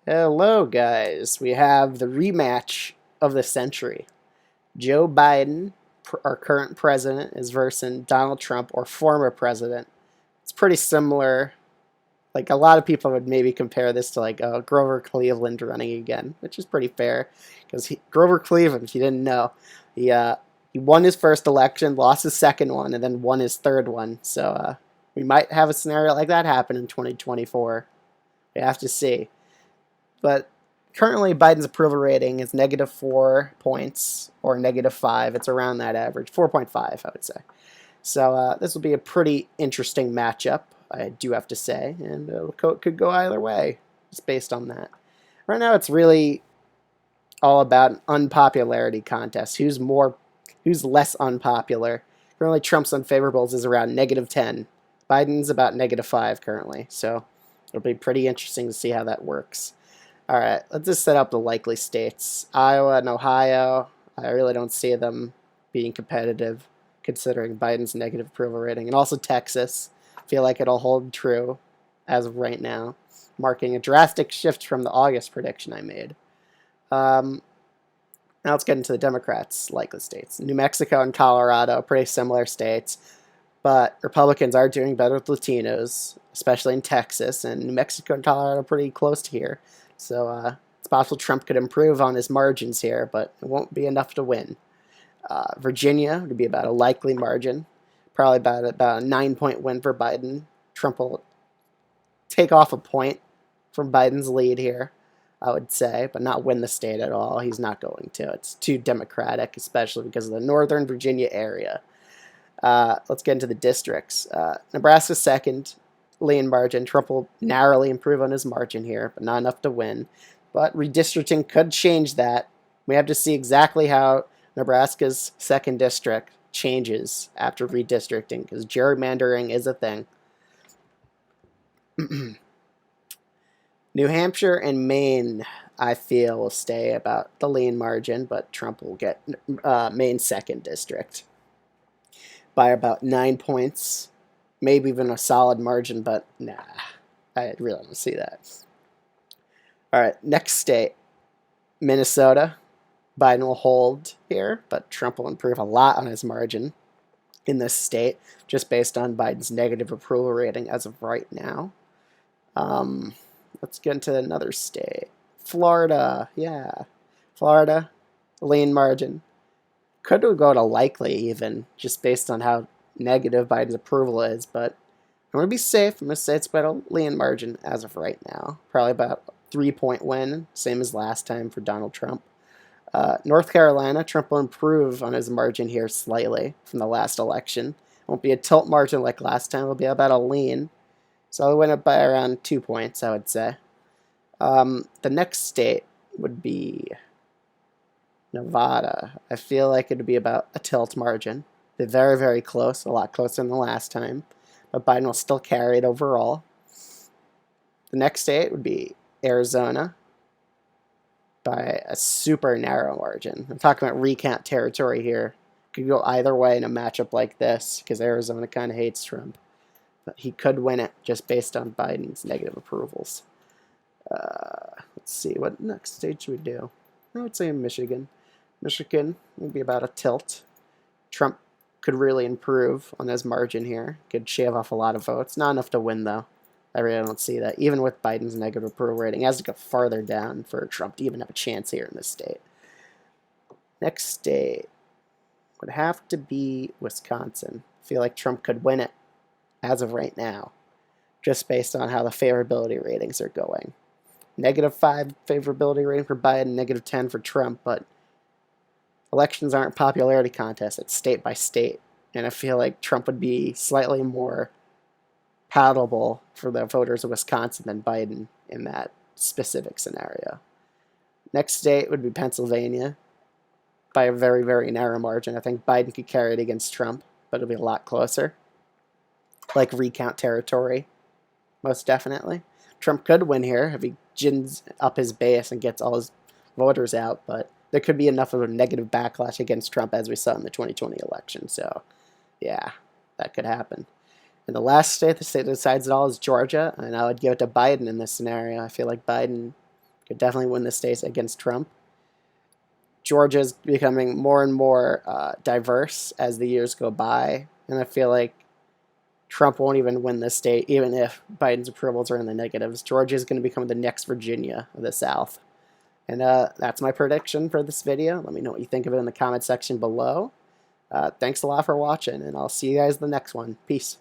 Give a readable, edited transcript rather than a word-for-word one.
Hello, guys. We have the rematch of the century. Joe Biden, our current president, is versing Donald Trump, or former president. It's pretty similar. Like, a lot of people would maybe compare this to, like, Grover Cleveland running again, which is pretty fair. Because Grover Cleveland, if you didn't know, he won his first election, lost his second one, and then won his third one. So we might have a scenario like that happen in 2024. We have to see. But currently, Biden's approval rating is -4 points or -5. It's around that average, 4.5, I would say. So this will be a pretty interesting matchup, I do have to say, and it could go either way, just based on that. Right now, it's really all about an unpopularity contest. Who's less unpopular? Currently, Trump's unfavorables is around -10. Biden's about -5 currently, so it'll be pretty interesting to see how that works. All right, let's just set up the likely states. Iowa and Ohio, I really don't see them being competitive considering Biden's negative approval rating. And also Texas, I feel like it'll hold true as of right now, marking a drastic shift from the August prediction I made. Now let's get into the Democrats' likely states. New Mexico and Colorado, pretty similar states, but Republicans are doing better with Latinos, especially in Texas, and New Mexico and Colorado are pretty close to here. So it's possible Trump could improve on his margins here, but it won't be enough to win. Virginia would be about a likely margin, probably about a 9-point win for Biden. Trump will take off a point from Biden's lead here, I would say, but not win the state at all. He's not going to. It's too Democratic, especially because of the Northern Virginia area. Let's get into the districts. Nebraska second, lean margin. Trump will narrowly improve on his margin here, but not enough to win. But redistricting could change that. We have to see exactly how Nebraska's second district changes after redistricting, because gerrymandering is a thing. New Hampshire and Maine, I feel, will stay about the lean margin, but Trump will get Maine's second district by about 9 points. Maybe even a solid margin, but nah, I really don't see that. All right, next state, Minnesota. Biden will hold here, but Trump will improve a lot on his margin in this state, just based on Biden's negative approval rating as of right now. Let's get into another state. Florida, yeah. Florida, lean margin. Could go to likely even, just based on how negative Biden's approval is, but I'm going to be safe. I'm going to say it's about a lean margin as of right now. Probably about a 3-point win, same as last time for Donald Trump. North Carolina, Trump will improve on his margin here slightly from the last election. It won't be a tilt margin like last time. It'll be about a lean. So I'll win it by around 2 points, I would say. The next state would be Nevada. I feel like it would be about a tilt margin. They're very, very close, a lot closer than the last time. But Biden will still carry it overall. The next state would be Arizona by a super narrow margin. I'm talking about recount territory here. Could go either way in a matchup like this because Arizona kind of hates Trump. But he could win it just based on Biden's negative approvals. Let's see, what next state should we do? I would say Michigan. Michigan would be about a tilt. Trump could really improve on his margin here. Could shave off a lot of votes. Not enough to win, though. I really don't see that. Even with Biden's negative approval rating, it has to go farther down for Trump to even have a chance here in this state. Next state would have to be Wisconsin. I feel like Trump could win it as of right now, just based on how the favorability ratings are going. -5 favorability rating for Biden, -10 for Trump, but elections aren't popularity contests. It's state by state, and I feel like Trump would be slightly more palatable for the voters of Wisconsin than Biden in that specific scenario. Next state would be Pennsylvania by a very, very narrow margin. I think Biden could carry it against Trump, but it'll be a lot closer. Like recount territory, most definitely. Trump could win here if he gins up his base and gets all his voters out, but there could be enough of a negative backlash against Trump as we saw in the 2020 election. So, yeah, that could happen. And the last state, the state that decides it all, is Georgia, and I would give it to Biden in this scenario. I feel like Biden Could definitely win the state against Trump. Georgia's becoming more and more diverse as the years go by, and I feel like Trump won't even win this state, even if Biden's approvals are in the negatives. Georgia is going to become the next Virginia of the South. And that's my prediction for this video. Let me know what you think of it in the comment section below. Thanks a lot for watching, and I'll see you guys in the next one. Peace.